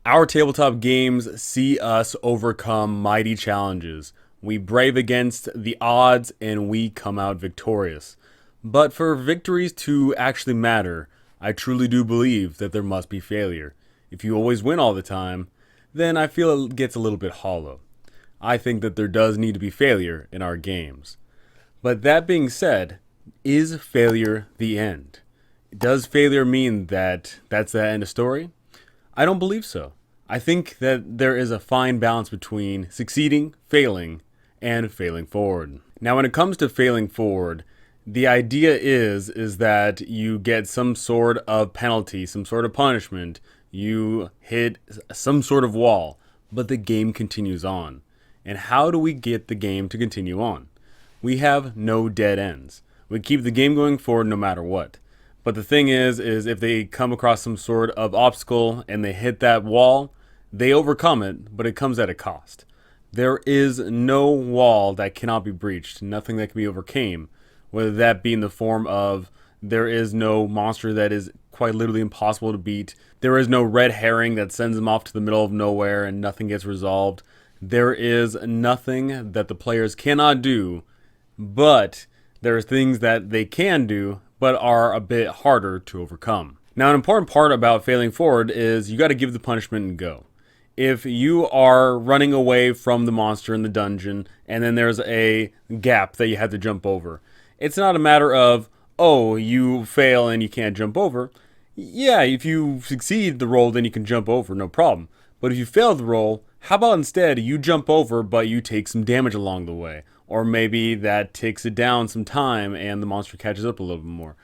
Our tabletop games see us overcome mighty challenges. We brave against the odds and we come out victorious. But for victories to actually matter, I truly do believe that there must be failure. If you always win all the time, then I feel it gets a little bit hollow. I think that there does need to be failure in our games. But that being said, is failure the end? Does failure mean that that's the end of story? I don't believe so. I think that there is a fine balance between succeeding, failing, and failing forward. Now, when it comes to failing forward, the idea is that you get some sort of penalty, some sort of punishment, you hit some sort of wall, but the game continues on. And how do we get the game to continue on? We have no dead ends. We keep the game going forward no matter what. But the thing is if they come across some sort of obstacle and they hit that wall, they overcome it, but it comes at a cost. There is no wall that cannot be breached, nothing that can be overcame, whether that be in the form of there is no monster that is quite literally impossible to beat. There is no red herring that sends them off to the middle of nowhere and nothing gets resolved. There is nothing that the players cannot do, but there are things that they can do but are a bit harder to overcome. Now, an important part about failing forward is you got to give the punishment and go. If you are running away from the monster in the dungeon and then there's a gap that you have to jump over, it's not a matter of, oh, you fail and you can't jump over. Yeah, if you succeed the roll, then you can jump over, no problem. But if you fail the roll, how about instead you jump over but you take some damage along the way? Or maybe that takes it down some time and the monster catches up a little bit more.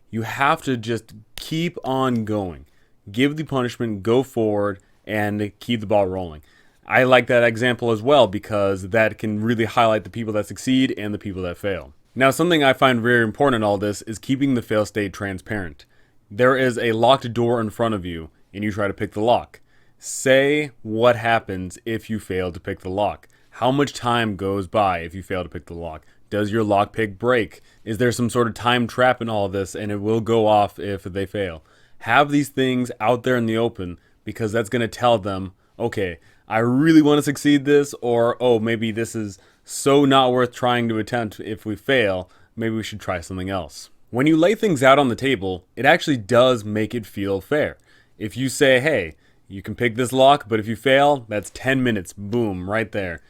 You have to just keep on going. Give the punishment, go forward, and keep the ball rolling. I like that example as well because that can really highlight the people that succeed and the people that fail. Now, something I find very important in all this is keeping the fail state transparent. There is a locked door in front of you and you try to pick the lock. Say what happens if you fail to pick the lock. How much time goes by if you fail to pick the lock? Does your lockpick break? Is there some sort of time trap in all of this and it will go off if they fail? Have these things out there in the open because that's going to tell them, okay, I really want to succeed this, or oh, maybe this is so not worth trying to attempt if we fail, maybe we should try something else. When you lay things out on the table, it actually does make it feel fair. If you say, hey, you can pick this lock, but if you fail, that's 10 minutes, boom, right there.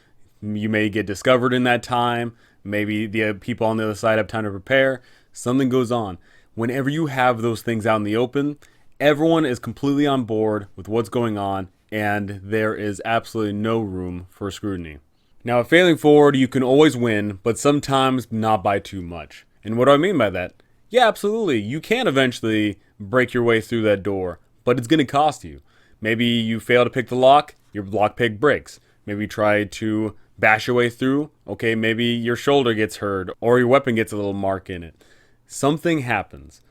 You may get discovered in that time. Maybe the people on the other side have time to prepare. Something goes on. Whenever you have those things out in the open, everyone is completely on board with what's going on, and there is absolutely no room for scrutiny. Now, failing forward, you can always win, but sometimes not by too much. And what do I mean by that? Yeah, absolutely. You can eventually break your way through that door, but it's going to cost you. Maybe you fail to pick the lock, your lockpick breaks. Maybe you try to bash your way through. Okay, maybe your shoulder gets hurt or your weapon gets a little mark in it. Something happens.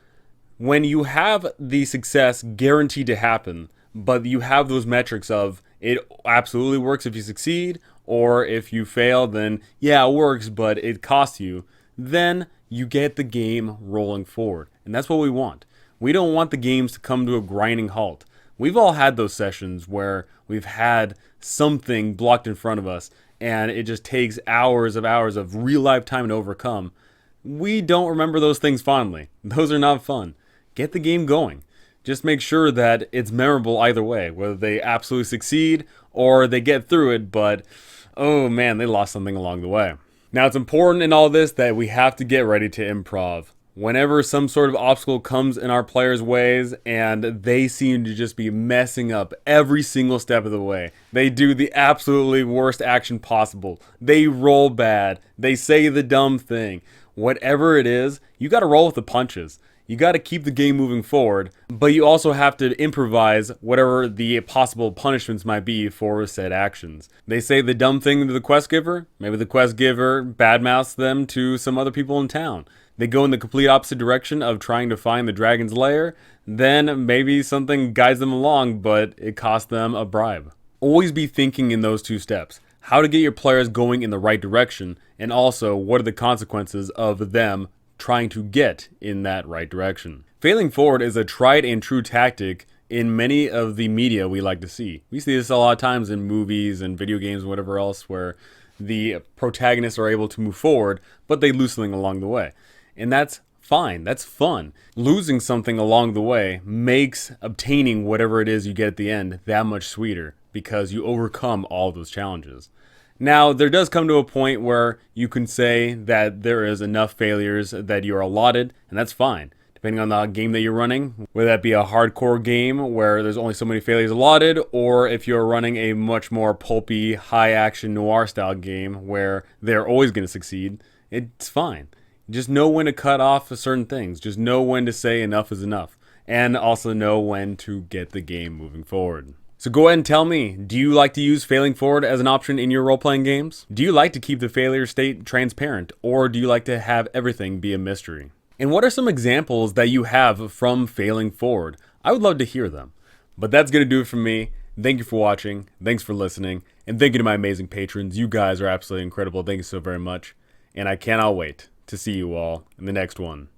When you have the success guaranteed to happen, but you have those metrics of it absolutely works if you succeed, or if you fail, then yeah, it works, but it costs you, then you get the game rolling forward. And that's what we want. We don't want the games to come to a grinding halt. We've all had those sessions where we've had something blocked in front of us and it just takes hours of real life time to overcome. We don't remember those things fondly. Those are not fun. Get the game going. Just make sure that it's memorable either way, whether they absolutely succeed or they get through it, but oh man, they lost something along the way. Now, it's important in all this that we have to get ready to improv. Whenever some sort of obstacle comes in our players' ways and they seem to just be messing up every single step of the way, they do the absolutely worst action possible, they roll bad, they say the dumb thing, whatever it is, you got to roll with the punches. You got to keep the game moving forward, but you also have to improvise whatever the possible punishments might be for said actions. They say the dumb thing to the quest giver, maybe the quest giver badmouths them to some other people in town. They go in the complete opposite direction of trying to find the dragon's lair, then maybe something guides them along, but it costs them a bribe. Always be thinking in those two steps. How to get your players going in the right direction, and also what are the consequences of them trying to get in that right direction. Failing forward is a tried and true tactic in many of the media we like to see. We see this a lot of times in movies and video games and whatever else, where the protagonists are able to move forward, but they lose something along the way. And that's fine. That's fun. Losing something along the way makes obtaining whatever it is you get at the end that much sweeter, because you overcome all those challenges. Now, there does come to a point where you can say that there is enough failures that you're allotted, and that's fine. Depending on the game that you're running, whether that be a hardcore game where there's only so many failures allotted, or if you're running a much more pulpy, high-action noir-style game where they're always going to succeed, it's fine. Just know when to cut off certain things. Just know when to say enough is enough, and also know when to get the game moving forward. So go ahead and tell me, do you like to use failing forward as an option in your role-playing games? Do you like to keep the failure state transparent, or do you like to have everything be a mystery? And what are some examples that you have from failing forward? I would love to hear them. But that's going to do it for me. Thank you for watching, thanks for listening, and thank you to my amazing patrons. You guys are absolutely incredible. Thank you so very much, and I cannot wait to see you all in the next one.